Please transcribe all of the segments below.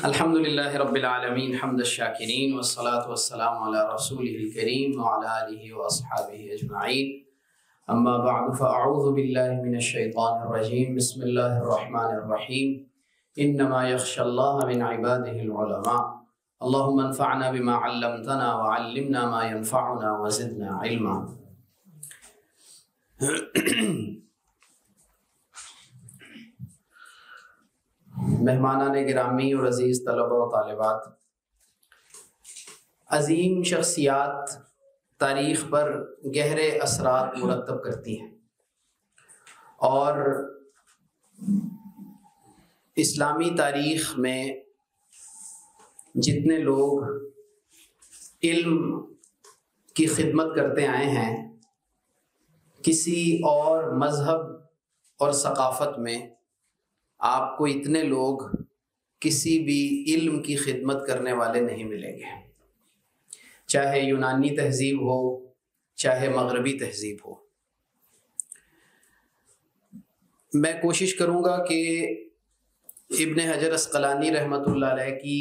الحمد للہ رب العالمین حمد الشاکرین والصلاة والسلام علی رسولہ الکریم وعلی آلہ واصحابہ اجمعین اما بعد فاعوذ باللہ من الشیطان الرجیم بسم اللہ الرحمن الرحیم انما یخشى اللہ من عبادہ العلماء اللہم انفعنا بما علمتنا وعلمنا ما ينفعنا وزدنا علما۔ مہمانان گرامی اور عزیز طلبہ و طالبات، عظیم شخصیات تاریخ پر گہرے اثرات مرتب کرتی ہیں، اور اسلامی تاریخ میں جتنے لوگ علم کی خدمت کرتے آئے ہیں، کسی اور مذہب اور ثقافت میں آپ کو اتنے لوگ کسی بھی علم کی خدمت کرنے والے نہیں ملیں گے، چاہے یونانی تہذیب ہو چاہے مغربی تہذیب ہو۔ میں کوشش کروں گا کہ ابن حجر عسقلانی رحمۃ اللہ علیہ کی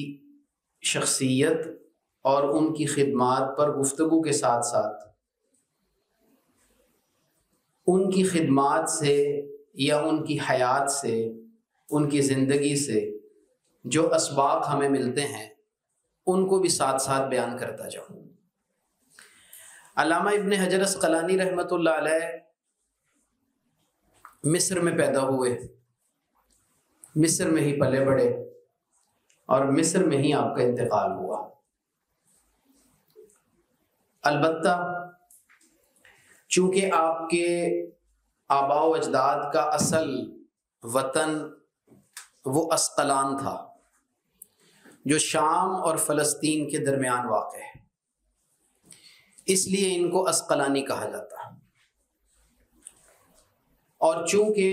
شخصیت اور ان کی خدمات پر گفتگو کے ساتھ ساتھ ان کی خدمات سے یا ان کی حیات سے، ان کی زندگی سے جو اسباق ہمیں ملتے ہیں ان کو بھی ساتھ ساتھ بیان کرتا جاؤں۔ علامہ ابن حجر عسقلانی رحمۃ اللہ علیہ مصر میں پیدا ہوئے، مصر میں ہی پلے بڑھے اور مصر میں ہی آپ کا انتقال ہوا۔ البتہ چونکہ آپ کے آباء و اجداد کا اصل وطن وہ اسقلان تھا جو شام اور فلسطین کے درمیان واقع ہے، اس لیے ان کو اسقلانی کہا جاتا ہے۔ اور چونکہ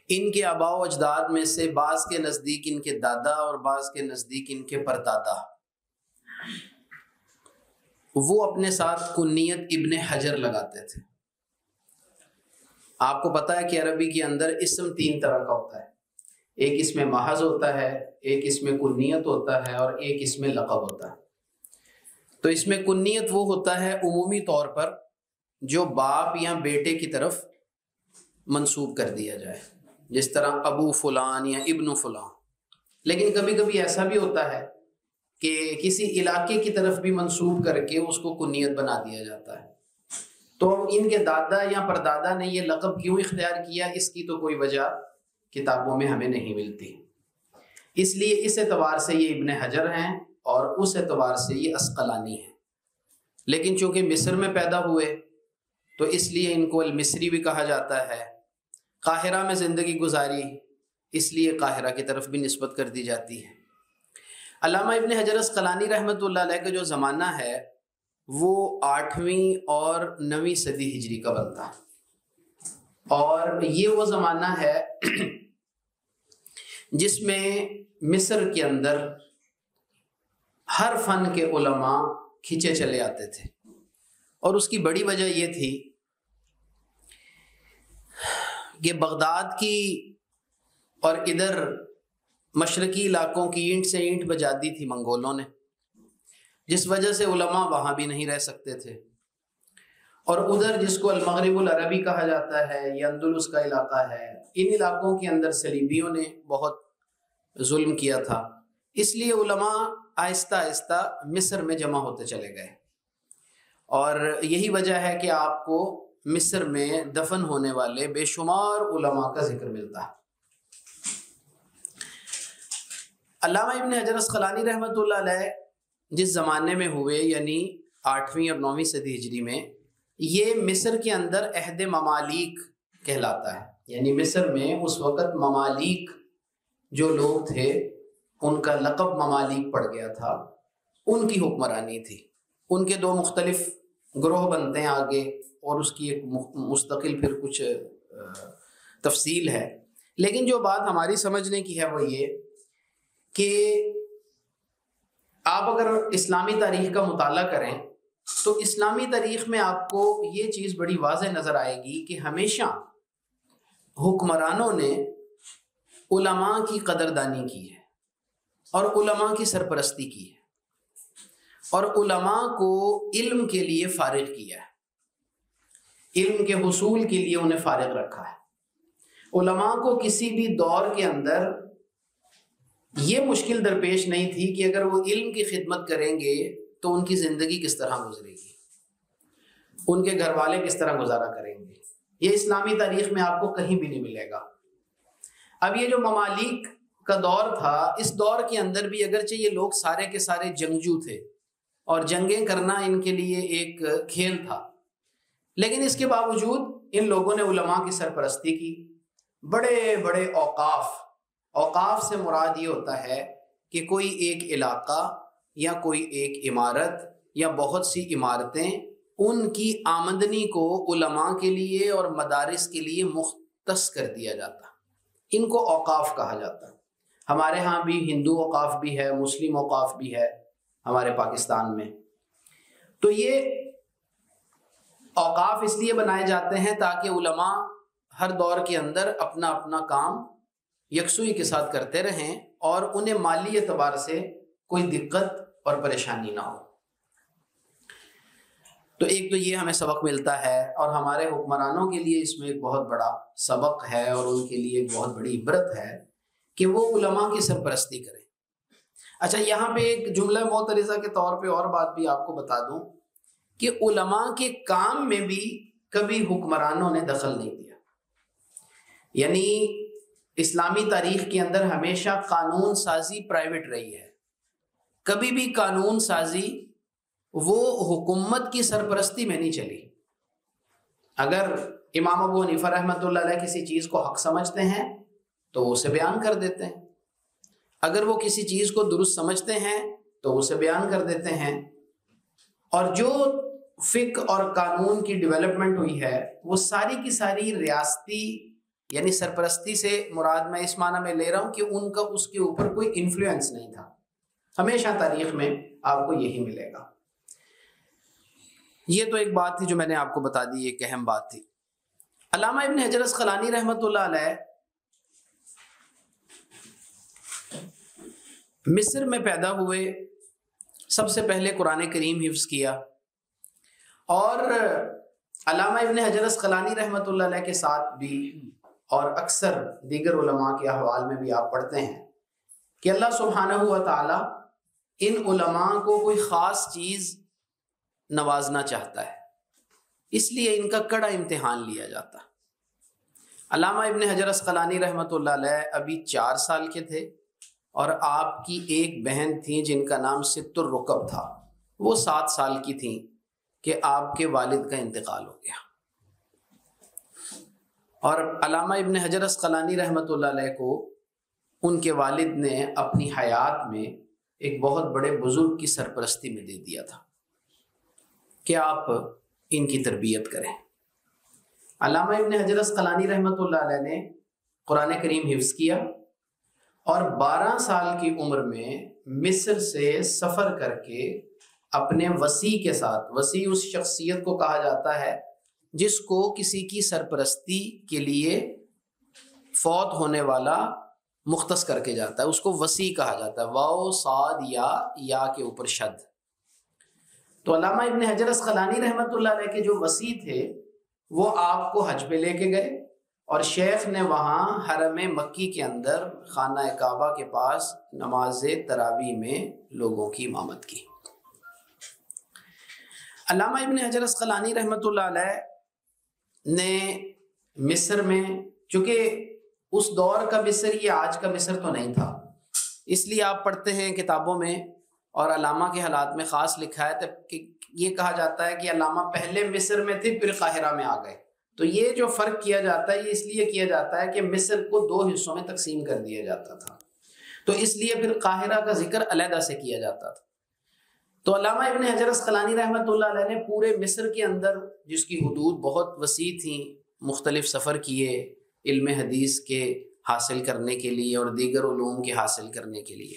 ان کے آباء و اجداد میں سے بعض کے نزدیک ان کے دادا اور بعض کے نزدیک ان کے پردادا، وہ اپنے ساتھ کنیت ابن حجر لگاتے تھے۔ آپ کو پتا ہے کہ عربی کے اندر اسم تین طرح کا ہوتا ہے، ایک اس میں محض ہوتا ہے، ایک اس میں کنیت ہوتا ہے، اور ایک اس میں لقب ہوتا ہے۔ تو اس میں کنیت وہ ہوتا ہے عمومی طور پر جو باپ یا بیٹے کی طرف منسوب کر دیا جائے، جس طرح ابو فلان یا ابن فلان۔ لیکن کبھی کبھی ایسا بھی ہوتا ہے کہ کسی علاقے کی طرف بھی منسوب کر کے اس کو کنیت بنا دیا جاتا ہے۔ تو ان کے دادا یا پردادا نے یہ لقب کیوں اختیار کیا، اس کی تو کوئی وجہ کتابوں میں ہمیں نہیں ملتی، اس لیے اس اعتبار سے یہ ابن حجر ہیں اور اس اعتبار سے یہ عسقلانی ہیں۔ لیکن چونکہ مصر میں پیدا ہوئے تو اس لیے ان کو المصری بھی کہا جاتا ہے۔ قاہرہ میں زندگی گزاری، اس لیے قاہرہ کی طرف بھی نسبت کر دی جاتی ہے۔ علامہ ابن حجر عسقلانی رحمۃ اللہ علیہ کا جو زمانہ ہے وہ 8ویں اور 9ویں صدی ہجری کا بنتا ہے، اور یہ وہ زمانہ ہے جس میں مصر کے اندر ہر فن کے علماء کھنچے چلے آتے تھے، اور اس کی بڑی وجہ یہ تھی کہ بغداد کی اور ادھر مشرقی علاقوں کی اینٹ سے اینٹ بجا دی تھی منگولوں نے، جس وجہ سے علماء وہاں بھی نہیں رہ سکتے تھے۔ اور ادھر جس کو المغرب العربی کہا جاتا ہے، یہ اندلس کا علاقہ ہے، ان علاقوں کے اندر صلیبیوں نے بہت ظلم کیا تھا، اس لیے علماء آہستہ آہستہ مصر میں جمع ہوتے چلے گئے، اور یہی وجہ ہے کہ آپ کو مصر میں دفن ہونے والے بے شمار علماء کا ذکر ملتا ہے۔ علامہ ابن حجر عسقلانی رحمۃ اللہ علیہ جس زمانے میں ہوئے، یعنی 8ویں اور 9ویں صدی ہجری میں، یہ مصر کے اندر عہد ممالک کہلاتا ہے، یعنی مصر میں اس وقت ممالک جو لوگ تھے ان کا لقب ممالک پڑ گیا تھا، ان کی حکمرانی تھی۔ ان کے دو مختلف گروہ بنتے ہیں آگے، اور اس کی ایک مستقل پھر کچھ تفصیل ہے، لیکن جو بات ہماری سمجھنے کی ہے وہ یہ کہ آپ اگر اسلامی تاریخ کا مطالعہ کریں تو اسلامی تاریخ میں آپ کو یہ چیز بڑی واضح نظر آئے گی کہ ہمیشہ حکمرانوں نے علماء کی قدردانی کی ہے اور علماء کی سرپرستی کی ہے اور علماء کو علم کے لیے فارغ کیا ہے، علم کے حصول کے لیے انہیں فارغ رکھا ہے۔ علماء کو کسی بھی دور کے اندر یہ مشکل درپیش نہیں تھی کہ اگر وہ علم کی خدمت کریں گے تو ان کی زندگی کس طرح گزرے گی، ان کے گھر والے کس طرح گزارا کریں گے۔ یہ اسلامی تاریخ میں آپ کو کہیں بھی نہیں ملے گا۔ اب یہ جو ممالک کا دور تھا، اس دور کے اندر بھی اگرچہ یہ لوگ سارے کے سارے جنگجو تھے اور جنگیں کرنا ان کے لیے ایک کھیل تھا، لیکن اس کے باوجود ان لوگوں نے علماء کی سرپرستی کی۔ بڑے بڑے اوقاف سے مراد یہ ہوتا ہے کہ کوئی ایک علاقہ یا کوئی ایک عمارت یا بہت سی عمارتیں، ان کی آمدنی کو علماء کے لیے اور مدارس کے لیے مختص کر دیا جاتا، ان کو اوقاف کہا جاتا۔ ہمارے ہاں بھی ہندو اوقاف بھی ہے، مسلم اوقاف بھی ہے ہمارے پاکستان میں۔ تو یہ اوقاف اس لیے بنائے جاتے ہیں تاکہ علماء ہر دور کے اندر اپنا اپنا کام یکسوئی کے ساتھ کرتے رہیں اور انہیں مالی اعتبار سے کوئی دقت اور پریشانی نہ ہو۔ تو ایک تو یہ ہمیں سبق ملتا ہے، اور ہمارے حکمرانوں کے لیے اس میں ایک بہت بڑا سبق ہے اور ان کے لیے ایک بہت بڑی عبرت ہے کہ وہ علماء کی سرپرستی کریں۔ اچھا، یہاں پہ ایک جملہ معترضہ کے طور پہ اور بات بھی آپ کو بتا دوں کہ علماء کے کام میں بھی کبھی حکمرانوں نے دخل نہیں دیا۔ یعنی اسلامی تاریخ کے اندر ہمیشہ قانون سازی پرائیویٹ رہی ہے، کبھی بھی قانون سازی وہ حکومت کی سرپرستی میں نہیں چلی۔ اگر امام ابو حنیفہ رحمۃ اللہ علیہ کسی چیز کو حق سمجھتے ہیں تو وہ اسے بیان کر دیتے ہیں، اگر وہ کسی چیز کو درست سمجھتے ہیں تو اسے بیان کر دیتے ہیں، اور جو فقہ اور قانون کی ڈیولپمنٹ ہوئی ہے وہ ساری کی ساری ریاستی یعنی سرپرستی سے مراد میں اس معنی میں لے رہا ہوں کہ ان کا اس کے اوپر کوئی انفلوئنس نہیں تھا۔ ہمیشہ تاریخ میں آپ کو یہی ملے گا۔ یہ تو ایک بات تھی جو میں نے آپ کو بتا دی، ایک اہم بات تھی۔ علامہ ابن حجر اسقلانی رحمۃ اللہ علیہ مصر میں پیدا ہوئے، سب سے پہلے قرآن کریم حفظ کیا، اور علامہ ابن حجر اسقلانی رحمۃ اللہ علیہ کے ساتھ بھی اور اکثر دیگر علماء کے احوال میں بھی آپ پڑھتے ہیں کہ اللہ سبحانہ و تعالی ان علماء کو کوئی خاص چیز نوازنا چاہتا ہے، اس لیے ان کا کڑا امتحان لیا جاتا۔ علامہ ابن حجر اسقلانی رحمۃ اللہ علیہ ابھی 4 سال کے تھے، اور آپ کی ایک بہن تھیں جن کا نام ست الرکب تھا، وہ 7 سال کی تھیں کہ آپ کے والد کا انتقال ہو گیا۔ اور علامہ ابن حجر اسقلانی رحمۃ اللہ علیہ کو ان کے والد نے اپنی حیات میں ایک بہت بڑے بزرگ کی سرپرستی میں دے دیا تھا کہ آپ ان کی تربیت کریں۔ علامہ ابن حجر اسقلانی رحمۃ اللہ علیہ نے قرآن کریم حفظ کیا، اور 12 سال کی عمر میں مصر سے سفر کر کے اپنے وصی کے ساتھ، وصی اس شخصیت کو کہا جاتا ہے جس کو کسی کی سرپرستی کے لیے فوت ہونے والا مختص کر کے جاتا ہے، اس کو وصی کہا جاتا ہے، واو صاد یا کے اوپر شد۔ تو علامہ ابن حجر اسقلانی رحمۃ اللہ علیہ کے جو وصی تھے وہ آپ کو حج پہ لے کے گئے، اور شیخ نے وہاں حرم مکی کے اندر خانہ کعبہ کے پاس نماز تراویح میں لوگوں کی امامت کی۔ علامہ ابن حجر اسقلانی رحمۃ اللہ علیہ نے مصر میں، چونکہ اس دور کا مصر یہ آج کا مصر تو نہیں تھا، اس لیے آپ پڑھتے ہیں کتابوں میں اور علامہ کے حالات میں خاص لکھا ہے کہ یہ کہا جاتا ہے کہ علامہ پہلے مصر میں تھے پھر قاہرہ میں آ گئے۔ تو یہ جو فرق کیا جاتا ہے یہ اس لیے کیا جاتا ہے کہ مصر کو 2 حصوں میں تقسیم کر دیا جاتا تھا، تو اس لیے پھر قاہرہ کا ذکر علیحدہ سے کیا جاتا تھا۔ تو علامہ ابن حجر اسقلانی رحمۃ اللہ علیہ نے پورے مصر کے اندر، جس کی حدود بہت وسیع تھیں، مختلف سفر کیے علم حدیث کے حاصل کرنے کے لیے اور دیگر علوم کے حاصل کرنے کے لیے۔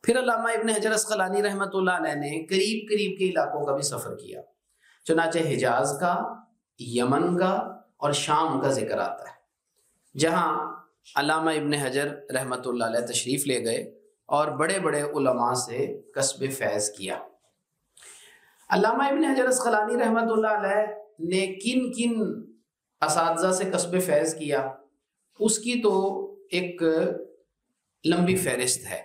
پھر علامہ ابن حجر اسقلانی رحمۃ اللہ علیہ نے قریب قریب کے علاقوں کا بھی سفر کیا، چنانچہ حجاز کا، یمن کا اور شام کا ذکر آتا ہے، جہاں علامہ ابن حجر رحمۃ اللہ علیہ تشریف لے گئے اور بڑے بڑے علماء سے کسب فیض کیا۔ علامہ ابن حجر اسقلانی رحمۃ اللہ علیہ نے کن کن اساتذہ سے کسب فیض کیا، اس کی تو ایک لمبی فہرست ہے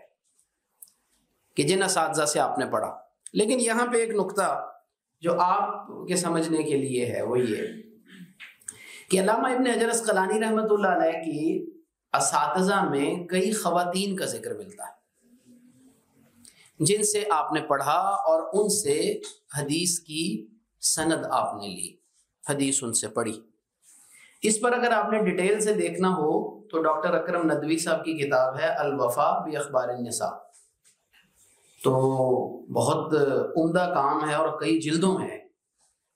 کہ جن اساتذہ سے آپ نے پڑھا، لیکن یہاں پہ ایک نقطہ جو آپ کے سمجھنے کے لیے ہے وہ یہ کہ علامہ ابن حجر اسقلانی رحمۃ اللہ علیہ کی اساتذہ میں کئی خواتین کا ذکر ملتا ہے جن سے آپ نے پڑھا اور ان سے حدیث کی سند آپ نے لی، حدیث ان سے پڑھی۔ اس پر اگر آپ نے ڈیٹیل سے دیکھنا ہو تو ڈاکٹر اکرم ندوی صاحب کی کتاب ہے الوفا باخبار النساء، تو بہت عمدہ کام ہے اور کئی جلدوں میں ہے،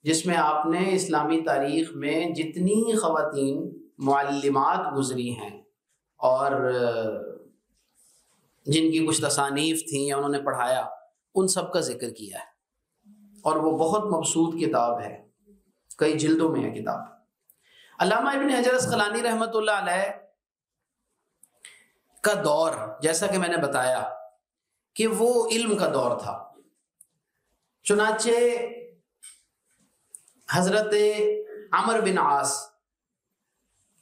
جس میں آپ نے اسلامی تاریخ میں جتنی خواتین معلمات گزری ہیں اور جن کی کچھ تصانیف تھیں یا انہوں نے پڑھایا، ان سب کا ذکر کیا ہے، اور وہ بہت مبسوط کتاب ہے، کئی جلدوں میں ہے کتاب۔ علامہ ابن حجر اسقلانی رحمۃ اللہ علیہ کا دور، جیسا کہ میں نے بتایا کہ وہ علم کا دور تھا، چنانچہ حضرت عمر بن عاص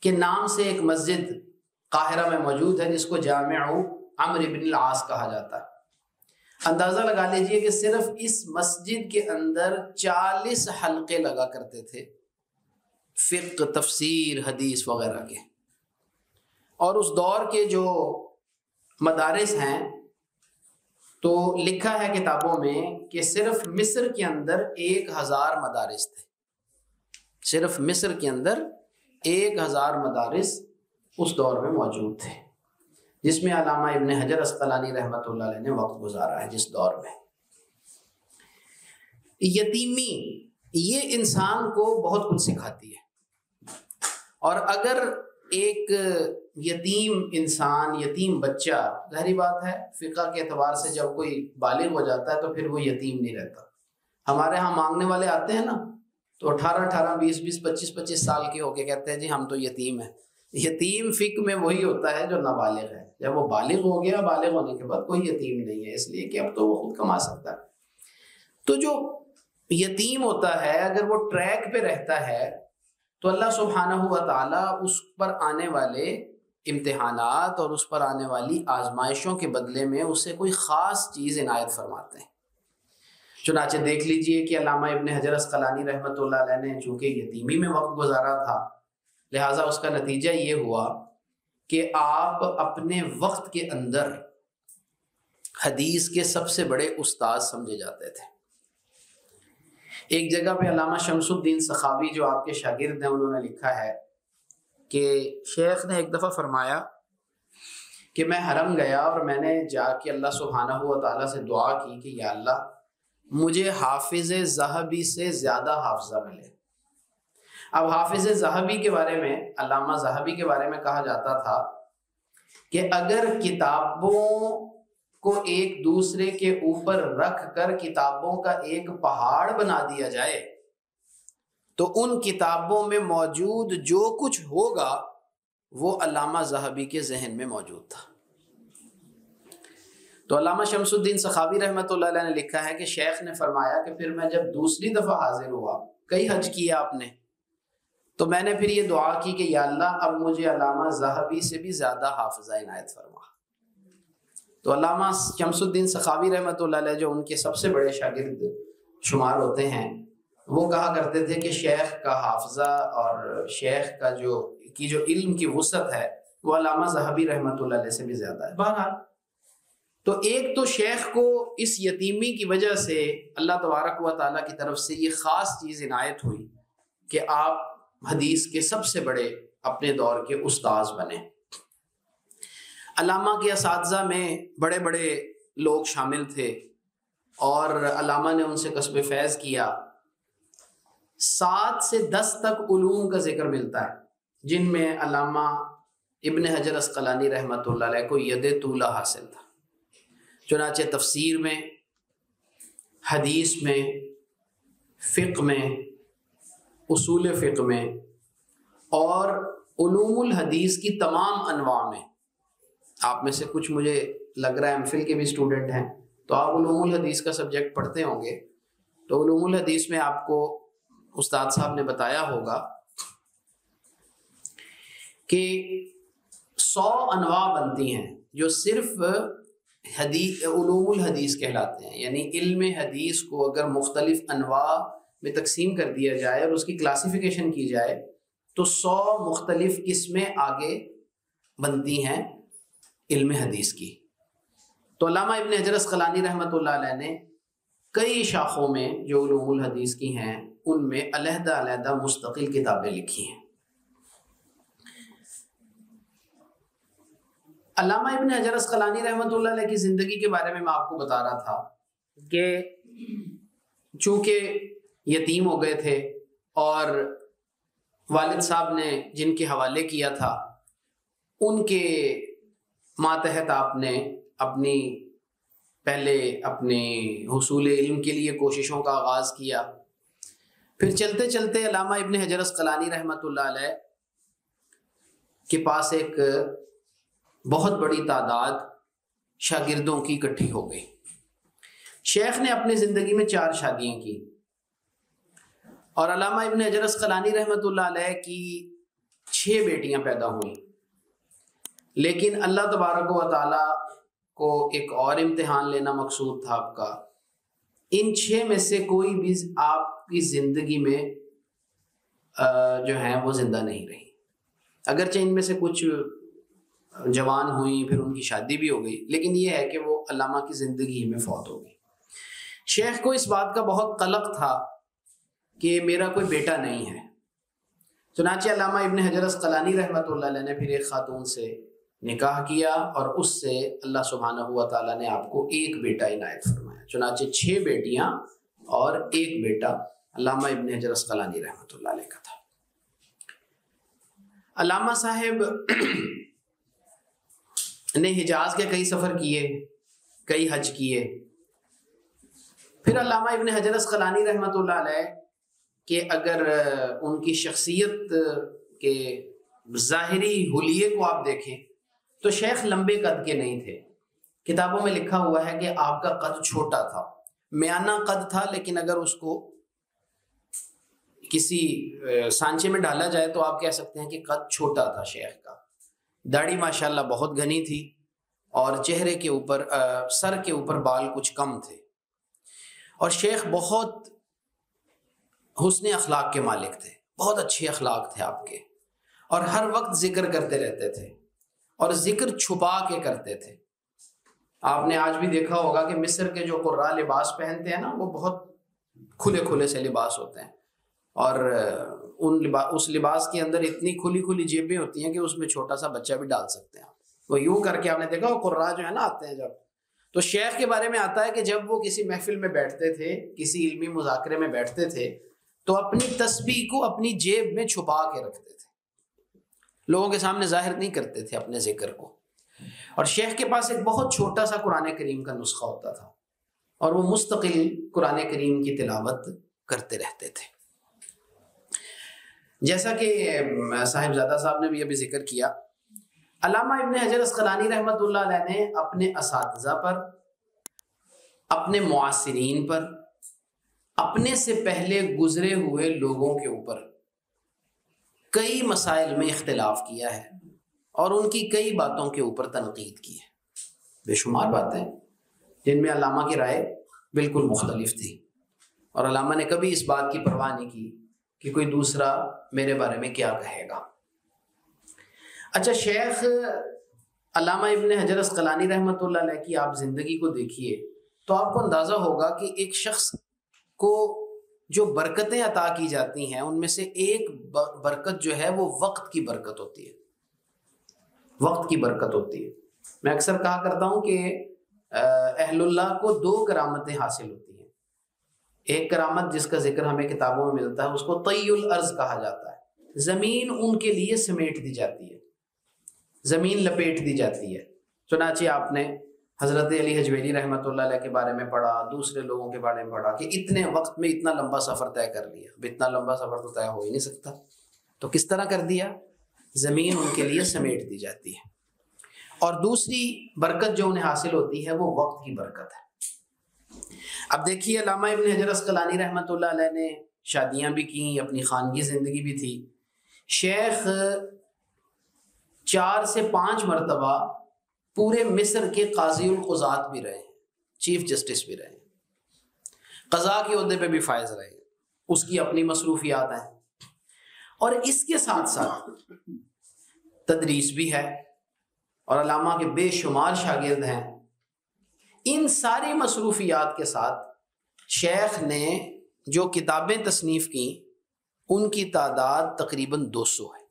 کے نام سے ایک مسجد قاہرہ میں موجود ہے جس کو جامع عمر بن العاص کہا جاتا ہے۔ اندازہ لگا لیجئے کہ صرف اس مسجد کے اندر 40 حلقے لگا کرتے تھے، فقہ، تفسیر، حدیث وغیرہ کے، اور اس دور کے جو مدارس ہیں تو لکھا ہے کتابوں میں کہ صرف مصر کے اندر 1000 مدارس تھے، صرف مصر کے اندر 1000 مدارس اس دور میں موجود تھے، جس میں علامہ ابن حجر اسقلانی رحمۃ اللہ علیہ نے وقت گزارا ہے۔ جس دور میں یتیمی یہ انسان کو بہت کچھ سکھاتی ہے، اور اگر ایک یتیم انسان، یتیم بچہ، ظاہری بات ہے فقہ کے اعتبار سے جب کوئی بالغ ہو جاتا ہے تو پھر وہ یتیم نہیں رہتا۔ ہمارے ہاں مانگنے والے آتے ہیں نا تو 18 20 25 سال کے ہو کے کہتے ہیں جی ہم تو یتیم ہیں۔ یتیم فقہ میں وہی ہوتا ہے جو نابالغ ہے، جب وہ بالغ ہو گیا، بالغ ہونے کے بعد کوئی یتیم نہیں ہے، اس لیے کہ اب تو وہ خود کما سکتا ہے۔ تو جو یتیم ہوتا ہے اگر وہ ٹریک پہ رہتا ہے تو اللہ سبحانہ و تعالیٰ اس پر آنے والے امتحانات اور اس پر آنے والی آزمائشوں کے بدلے میں اسے کوئی خاص چیز عنایت فرماتے ہیں۔ چنانچہ دیکھ لیجئے کہ علامہ ابن حجر اسقلانی رحمۃ اللہ علیہ نے چونکہ یتیمی میں وقت گزارا تھا، لہٰذا اس کا نتیجہ یہ ہوا کہ آپ اپنے وقت کے اندر حدیث کے سب سے بڑے استاد سمجھے جاتے تھے۔ ایک جگہ پہ علامہ شمس الدین سخاوی جو آپ کے شاگرد ہیں انہوں نے لکھا ہے کہ شیخ نے ایک دفعہ فرمایا کہ میں حرم گیا اور میں نے جا کے اللہ سبحانہ و تعالیٰ سے دعا کی کہ یا اللہ مجھے حافظ ذہبی سے زیادہ حافظہ ملے۔ اب حافظ ذہبی کے بارے میں، علامہ ذہبی کے بارے میں کہا جاتا تھا کہ اگر کتابوں کو ایک دوسرے کے اوپر رکھ کر کتابوں کا ایک پہاڑ بنا دیا جائے تو ان کتابوں میں موجود جو کچھ ہوگا وہ علامہ ذہبی کے ذہن میں موجود تھا۔ تو علامہ شمس الدین سخاوی رحمۃ اللہ علیہ نے لکھا ہے کہ شیخ نے فرمایا کہ پھر میں جب دوسری دفعہ حاضر ہوا، کئی حج کیا آپ نے، تو میں نے پھر یہ دعا کی کہ یا اللہ اب مجھے علامہ ذہبی سے بھی زیادہ حافظہ عنایت فرما۔ تو علامہ شمس الدین سخاوی رحمۃ اللہ علیہ جو ان کے سب سے بڑے شاگرد شمار ہوتے ہیں، وہ کہا کرتے تھے کہ شیخ کا حافظہ اور شیخ کا جو علم کی وسعت ہے وہ علامہ ذہبی رحمۃ اللہ علیہ سے بھی زیادہ ہے۔ بہرحال تو ایک تو شیخ کو اس یتیمی کی وجہ سے اللہ تبارک و تعالیٰ کی طرف سے یہ خاص چیز عنایت ہوئی کہ آپ حدیث کے سب سے بڑے اپنے دور کے استاذ بنے۔ علامہ کے اساتذہ میں بڑے بڑے لوگ شامل تھے اور علامہ نے ان سے کسب فیض کیا۔ 7 سے 10 تک علوم کا ذکر ملتا ہے جن میں علامہ ابن حجر اسقلانی رحمۃ اللہ علیہ کو ید طولہ حاصل تھا۔ چنانچہ تفسیر میں، حدیث میں، فقہ میں، اصول فقہ میں اور علوم الحدیث کی تمام انواع میں، آپ میں سے کچھ مجھے لگ رہا ہے ایم فل کے بھی اسٹوڈنٹ ہیں، تو آپ علوم الحدیث کا سبجیکٹ پڑھتے ہوں گے، تو علوم الحدیث میں آپ کو استاد صاحب نے بتایا ہوگا کہ 100 انواع بنتی ہیں جو صرف علوم الحدیث کہلاتے ہیں. یعنی علم حدیث کو اگر مختلف انواع میں تقسیم کر دیا جائے اور اس کی کلاسیفیکیشن کی جائے تو 100 مختلف قسمیں آگے بنتی ہیں علم حدیث کی. تو علامہ ابن حجر اسقلانی رحمۃ اللہ علیہ نے کئی شاخوں میں جو علوم الحدیث کی ہیں ان میں علیحدہ علیحدہ مستقل کتابیں لکھی ہیں. علامہ ابن حجر اسقلانی رحمۃ اللہ علیہ کی زندگی کے بارے میں آپ کو بتا رہا تھا کہ چونکہ یتیم ہو گئے تھے اور والد صاحب نے جن کے حوالے کیا تھا ان کے ماتحت آپ نے پہلے اپنے حصول علم کے لیے کوششوں کا آغاز کیا. پھر چلتے چلتے علامہ ابن حجر اسقلانی رحمۃ اللہ علیہ کے پاس ایک بہت بڑی تعداد شاگردوں کی اکٹھی ہو گئی. شیخ نے اپنی زندگی میں 4 شادیاں کی اور علامہ ابن حجر اسقلانی رحمۃ اللہ علیہ کی 6 بیٹیاں پیدا ہوئیں. لیکن اللہ تبارک و تعالی کو ایک اور امتحان لینا مقصود تھا آپ کا. ان 6 میں سے کوئی بھی آپ کی زندگی میں جو ہیں وہ زندہ نہیں رہی. اگرچہ ان میں سے کچھ جوان ہوئیں، پھر ان کی شادی بھی ہو گئی، لیکن یہ ہے کہ وہ علامہ کی زندگی میں فوت ہو گئی. شیخ کو اس بات کا بہت قلق تھا کہ میرا کوئی بیٹا نہیں ہے. چنانچہ علامہ ابن حجر اسقلانی رحمۃ اللہ علیہ نے پھر ایک خاتون سے نکاح کیا اور اس سے اللہ سبحانہ و تعالیٰ نے آپ کو ایک بیٹا عنایت فرمایا. چنانچہ 6 بیٹیاں اور ایک بیٹا علامہ ابن حجر اسقلانی رحمۃ اللہ علیہ کا تھا. علامہ صاحب نے حجاز کے کئی سفر کیے، کئی حج کیے. پھر علامہ ابن حجر اسقلانی رحمۃ اللہ علیہ کہ اگر ان کی شخصیت کے ظاہری حلیے کو آپ دیکھیں تو شیخ لمبے قد کے نہیں تھے. کتابوں میں لکھا ہوا ہے کہ آپ کا قد چھوٹا تھا، میانہ قد تھا، لیکن اگر اس کو کسی سانچے میں ڈالا جائے تو آپ کہہ سکتے ہیں کہ قد چھوٹا تھا شیخ کا. داڑھی ماشاءاللہ بہت گھنی تھی اور چہرے کے اوپر سر کے اوپر بال کچھ کم تھے. اور شیخ بہت حسن اخلاق کے مالک تھے، بہت اچھے اخلاق تھے آپ کے، اور ہر وقت ذکر کرتے رہتے تھے اور ذکر چھپا کے کرتے تھے. آپ نے آج بھی دیکھا ہوگا کہ مصر کے جو قراء لباس پہنتے ہیں نا وہ بہت کھلے کھلے سے لباس ہوتے ہیں، اور اس لباس کے اندر اتنی کھلی کھلی جیبیں ہوتی ہیں کہ اس میں چھوٹا سا بچہ بھی ڈال سکتے ہیں. وہ یوں کر کے آپ نے دیکھا وہ قراء جو ہے نا آتے ہیں جب، تو شیخ کے بارے میں آتا ہے کہ جب وہ کسی محفل میں بیٹھتے تھے، کسی علمی مذاکرے میں بیٹھتے تھے تو اپنی تسبیح کو اپنی جیب میں چھپا کے رکھتے تھے، لوگوں کے سامنے ظاہر نہیں کرتے تھے اپنے ذکر کو. اور شیخ کے پاس ایک بہت چھوٹا سا قرآن کریم کا نسخہ ہوتا تھا اور وہ مستقل قرآن کریم کی تلاوت کرتے رہتے تھے. جیسا کہ صاحبزادہ صاحب نے بھی ابھی ذکر کیا، علامہ ابن حجر اسقلانی رحمۃ اللہ علیہ نے اپنے اساتذہ پر، اپنے معاصرین پر، اپنے سے پہلے گزرے ہوئے لوگوں کے اوپر کئی مسائل میں اختلاف کیا ہے اور ان کی کئی باتوں کے اوپر تنقید کی ہے. بے شمار باتیں جن میں علامہ کی رائے بالکل مختلف تھی اور علامہ نے کبھی اس بات کی پرواہ نہیں کی کہ کوئی دوسرا میرے بارے میں کیا کہے گا. اچھا، شیخ علامہ ابن حجر اسقلانی رحمۃ اللہ علیہ کی آپ زندگی کو دیکھیے تو آپ کو اندازہ ہوگا کہ ایک شخص کو جو برکتیں عطا کی جاتی ہیں ان میں سے ایک برکت جو ہے وہ وقت کی برکت ہوتی ہے. وقت کی برکت ہوتی ہے. میں اکثر کہا کرتا ہوں کہ اہل اللہ کو 2 کرامتیں حاصل ہوتی ہیں. ایک کرامت جس کا ذکر ہمیں کتابوں میں ملتا ہے اس کو طی الارض کہا جاتا ہے. زمین ان کے لیے سمیٹ دی جاتی ہے، زمین لپیٹ دی جاتی ہے. چنانچہ آپ نے حضرت علی حجویری رحمۃ اللہ علیہ کے بارے میں پڑھا، دوسرے لوگوں کے بارے میں پڑھا کہ اتنے وقت میں اتنا لمبا سفر طے کر لیا. اب اتنا لمبا سفر تو طے ہو ہی نہیں سکتا، تو کس طرح کر دیا؟ زمین ان کے لیے سمیٹ دی جاتی ہے۔ اور دوسری برکت جو انہیں حاصل ہوتی ہے وہ وقت کی برکت ہے۔ اب دیکھیے علامہ ابن حجر اسقلانی رحمۃ اللہ علیہ نے شادیاں بھی کی، اپنی خانگی زندگی بھی تھی۔ شیخ 4 سے 5 مرتبہ پورے مصر کے قاضی القضات بھی رہے ہیں، چیف جسٹس بھی رہے ہیں، قضاء کے عہدے پہ بھی فائز رہے ہیں، اس کی اپنی مصروفیات ہیں، اور اس کے ساتھ ساتھ تدریس بھی ہے، اور علامہ کے بے شمار شاگرد ہیں۔ ان ساری مصروفیات کے ساتھ شیخ نے جو کتابیں تصنیف کی ان کی تعداد تقریباً 200 ہے۔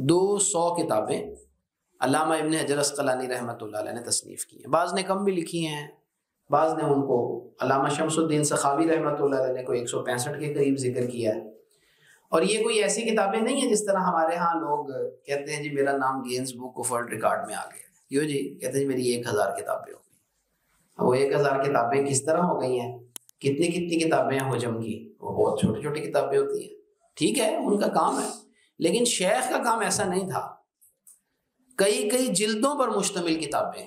200 کتابیں علامہ ابن حجر اسقلانی رحمۃ اللہ علیہ نے تصنیف کی ہیں۔ بعض نے کم بھی لکھی ہیں، بعض نے ان کو، علامہ شمس الدین سخاوی رحمۃ اللہ علیہ نے کو 165 کے قریب ذکر کیا ہے۔ اور یہ کوئی ایسی کتابیں نہیں ہیں جس طرح ہمارے ہاں لوگ کہتے ہیں جی میرا نام gains book of world record میں آ گیا، کیوں جی؟ کہتے ہیں جی میری 1000 کتابیں ہو گئی۔ وہ 1000 کتابیں کس طرح ہو گئی ہیں؟ کتنی کتابیں ہیں حجم کی؟ وہ بہت چھوٹی چھوٹی کتابیں ہوتی ہیں، ٹھیک ہے ان کا کام ہے، لیکن شیخ کا کام ایسا نہیں تھا، کئی جلدوں پر مشتمل کتابیں،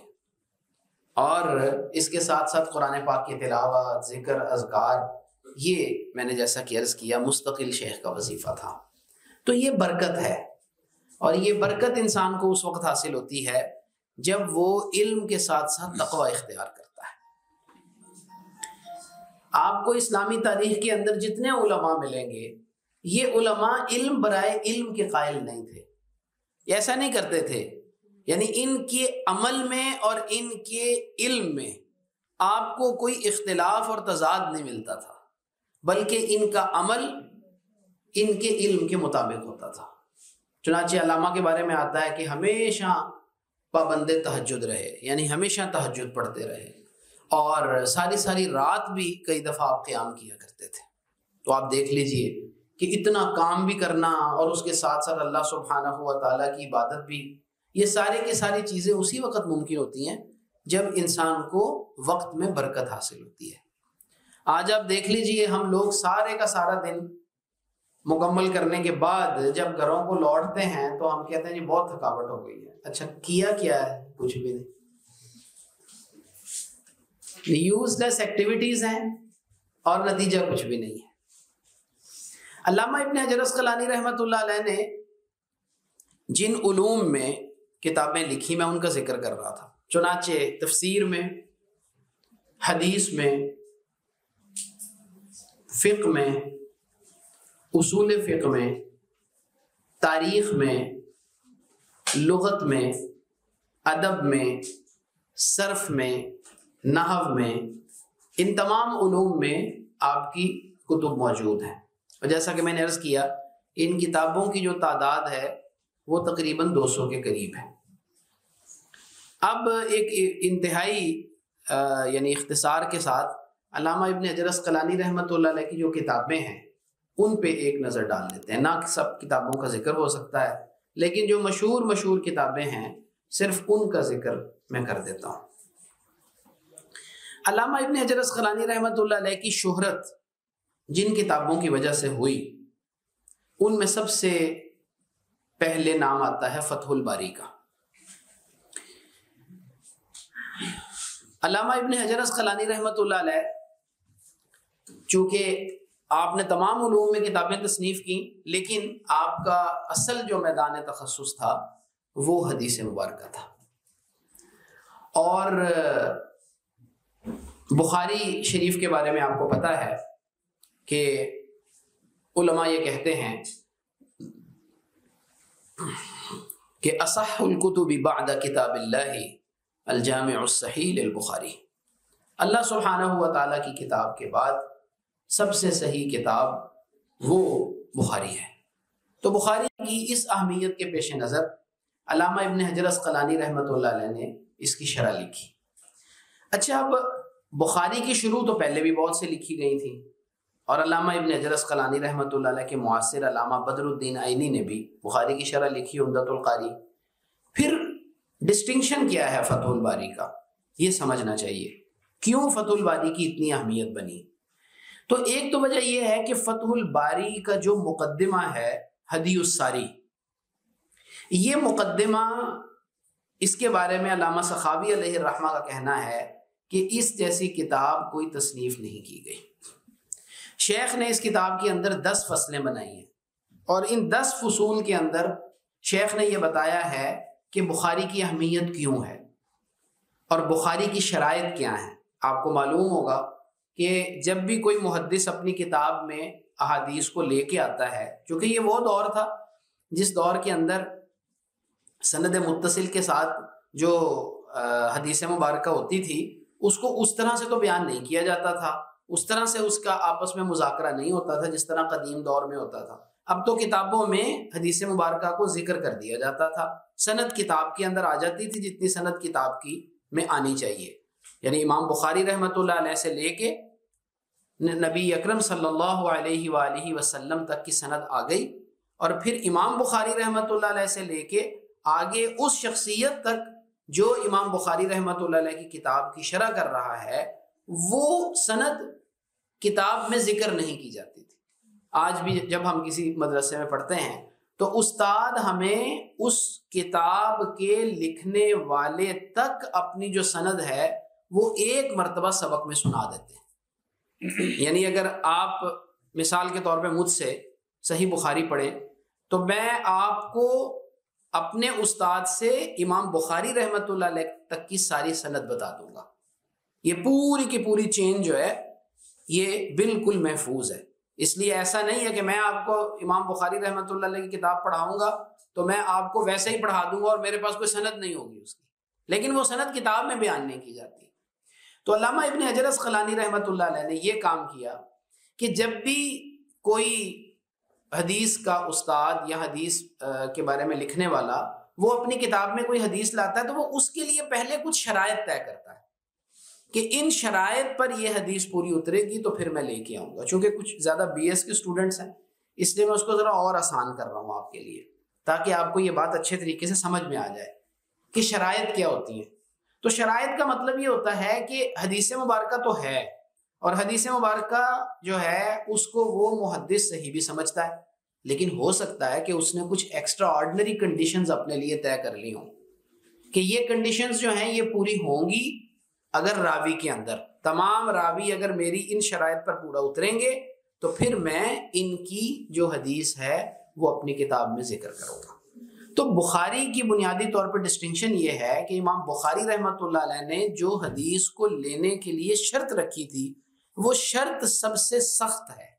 اور اس کے ساتھ ساتھ قرآن پاک کی تلاوت، ذکر، اذکار، یہ میں نے جیسا کہ عرض کیا مستقل شیخ کا وظیفہ تھا۔ تو یہ برکت ہے، اور یہ برکت انسان کو اس وقت حاصل ہوتی ہے جب وہ علم کے ساتھ ساتھ تقوی اختیار کرتا ہے۔ آپ کو اسلامی تاریخ کے اندر جتنے علماء ملیں گے، یہ علماء علم برائے علم کے قائل نہیں تھے، ایسا نہیں کرتے تھے، یعنی ان کے عمل میں اور ان کے علم میں آپ کو کوئی اختلاف اور تضاد نہیں ملتا تھا، بلکہ ان کا عمل ان کے علم کے مطابق ہوتا تھا۔ چنانچہ علامہ کے بارے میں آتا ہے کہ ہمیشہ پابند تہجد رہے، یعنی ہمیشہ تہجد پڑھتے رہے، اور ساری رات بھی کئی دفعہ آپ قیام کیا کرتے تھے۔ تو آپ دیکھ لیجئے کہ اتنا کام بھی کرنا اور اس کے ساتھ ساتھ اللہ سبحانہ و تعالیٰ کی عبادت بھی، یہ سارے کی ساری چیزیں اسی وقت ممکن ہوتی ہیں جب انسان کو وقت میں برکت حاصل ہوتی ہے۔ آج آپ دیکھ لیجئے ہم لوگ سارے کا سارا دن مکمل کرنے کے بعد جب گھروں کو لوٹتے ہیں تو ہم کہتے ہیں جی بہت تھکاوٹ ہو گئی ہے۔ اچھا کیا ہے؟ کچھ بھی نہیں، یوز لیس ایکٹیویٹیز ہیں اور نتیجہ کچھ بھی نہیں ہے۔ علامہ ابن حجر اسقلانی رحمۃ اللہ علیہ نے جن علوم میں کتابیں لکھی میں ان کا ذکر کر رہا تھا، چنانچہ تفسیر میں، حدیث میں، فقہ میں، اصول فقہ میں، تاریخ میں، لغت میں، ادب میں، صرف میں، نحو میں، ان تمام علوم میں آپ کی کتب موجود ہیں، اور جیسا کہ میں نے عرض کیا ان کتابوں کی جو تعداد ہے وہ تقریباً 200 کے قریب ہے۔ اب ایک انتہائی یعنی اختصار کے ساتھ علامہ ابن حجر اسقلانی رحمۃ اللہ علیہ کی جو کتابیں ہیں ان پہ ایک نظر ڈال لیتے ہیں۔ نہ سب کتابوں کا ذکر ہو سکتا ہے، لیکن جو مشہور کتابیں ہیں صرف ان کا ذکر میں کر دیتا ہوں۔ علامہ ابن حجر اسقلانی رحمۃ اللہ علیہ کی شہرت جن کتابوں کی وجہ سے ہوئی ان میں سب سے پہلے نام آتا ہے فتح الباری کا۔ علامہ ابن حجر اسقلانی رحمۃ اللہ علیہ چونکہ آپ نے تمام علوم میں کتابیں تصنیف کی، لیکن آپ کا اصل جو میدان تخصص تھا وہ حدیث مبارکہ تھا، اور بخاری شریف کے بارے میں آپ کو پتہ ہے کہ علماء یہ کہتے ہیں کہ اصح الکتب بعد کتاب اللہ الجامع الصحیح للبخاری، اللہ سبحانہ و تعالیٰ کی کتاب کے بعد سب سے صحیح کتاب وہ بخاری ہے۔ تو بخاری کی اس اہمیت کے پیش نظر علامہ ابن حجر اسقلانی رحمۃ اللہ علیہ نے اس کی شرح لکھی۔ اچھا، اب بخاری کی شروع تو پہلے بھی بہت سے لکھی گئی تھی، اور علامہ ابن حجر اسقلانی رحمۃ اللہ علیہ کے معاصر علامہ بدر الدین عینی نے بھی بخاری کی شرح لکھی، عمدۃ القاری۔ پھر ڈسٹنکشن کیا ہے فتح الباری کا، یہ سمجھنا چاہیے، کیوں فتح الباری کی اتنی اہمیت بنی؟ تو ایک تو وجہ یہ ہے کہ فتح الباری کا جو مقدمہ ہے ہدی الساری، یہ مقدمہ، اس کے بارے میں علامہ سخاوی علیہ الرحمہ کا کہنا ہے کہ اس جیسی کتاب کوئی تصنیف نہیں کی گئی۔ شیخ نے اس کتاب کے اندر 10 فصلیں بنائی ہیں، اور ان 10 فصول کے اندر شیخ نے یہ بتایا ہے کہ بخاری کی اہمیت کیوں ہے اور بخاری کی شرائط کیا ہیں۔ آپ کو معلوم ہوگا کہ جب بھی کوئی محدث اپنی کتاب میں احادیث کو لے کے آتا ہے، چونکہ یہ وہ دور تھا جس دور کے اندر سند متصل کے ساتھ جو حدیث مبارکہ ہوتی تھی اس کو اس طرح سے تو بیان نہیں کیا جاتا تھا، اس طرح سے اس کا آپس میں مذاکرہ نہیں ہوتا تھا جس طرح قدیم دور میں ہوتا تھا۔ اب تو کتابوں میں حدیث مبارکہ کو ذکر کر دیا جاتا تھا، سند کتاب کے اندر آ جاتی تھی جتنی سند کتاب کی میں آنی چاہیے، یعنی امام بخاری رحمۃ اللہ علیہ سے لے کے نبی اکرم صلی اللہ علیہ وآلہ وسلم تک کی سند آ گئی، اور پھر امام بخاری رحمۃ اللہ علیہ سے لے کے آگے اس شخصیت تک جو امام بخاری رحمۃ اللہ علیہ کی کتاب کی شرح کر رہا ہے، وہ سند کتاب میں ذکر نہیں کی جاتی تھی۔ آج بھی جب ہم کسی مدرسے میں پڑھتے ہیں تو استاد ہمیں اس کتاب کے لکھنے والے تک اپنی جو سند ہے وہ ایک مرتبہ سبق میں سنا دیتے ہیں۔ یعنی اگر آپ مثال کے طور پہ مجھ سے صحیح بخاری پڑھیں تو میں آپ کو اپنے استاد سے امام بخاری رحمۃ اللہ علیہ تک کی ساری سند بتا دوں گا۔ یہ پوری کی پوری چین جو ہے یہ بالکل محفوظ ہے، اس لیے ایسا نہیں ہے کہ میں آپ کو امام بخاری رحمۃ اللہ علیہ کی کتاب پڑھاؤں گا تو میں آپ کو ویسے ہی پڑھا دوں گا اور میرے پاس کوئی سند نہیں ہوگی اس کی، لیکن وہ سند کتاب میں بیان نہیں کی جاتی۔ تو علامہ ابن حجر اسقلانی رحمۃ اللہ علیہ نے یہ کام کیا کہ جب بھی کوئی حدیث کا استاد یا حدیث کے بارے میں لکھنے والا وہ اپنی کتاب میں کوئی حدیث لاتا ہے تو وہ اس کے لیے پہلے کچھ شرائط طے کرتا ہے کہ ان شرائط پر یہ حدیث پوری اترے گی تو پھر میں لے کے آؤں گا۔ چونکہ کچھ زیادہ بی ایس کے اسٹوڈنٹس ہیں اس لیے میں اس کو ذرا اور آسان کر رہا ہوں آپ کے لیے، تاکہ آپ کو یہ بات اچھے طریقے سے سمجھ میں آ جائے کہ شرائط کیا ہوتی ہیں۔ تو شرائط کا مطلب یہ ہوتا ہے کہ حدیث مبارکہ تو ہے، اور حدیث مبارکہ جو ہے اس کو وہ محدث صحیح بھی سمجھتا ہے، لیکن ہو سکتا ہے کہ اس نے کچھ ایکسٹرا آرڈنری کنڈیشنز اپنے لیے طے کر لی ہوں کہ یہ کنڈیشنز جو ہیں یہ پوری ہوں گی اگر راوی کے اندر تمام راوی اگر میری ان شرائط پر پورا اتریں گے تو پھر میں ان کی جو حدیث ہے وہ اپنی کتاب میں ذکر کروں گا۔ تو بخاری کی بنیادی طور پر ڈسٹنکشن یہ ہے کہ امام بخاری رحمۃ اللہ علیہ نے جو حدیث کو لینے کے لیے شرط رکھی تھی وہ شرط سب سے سخت ہے،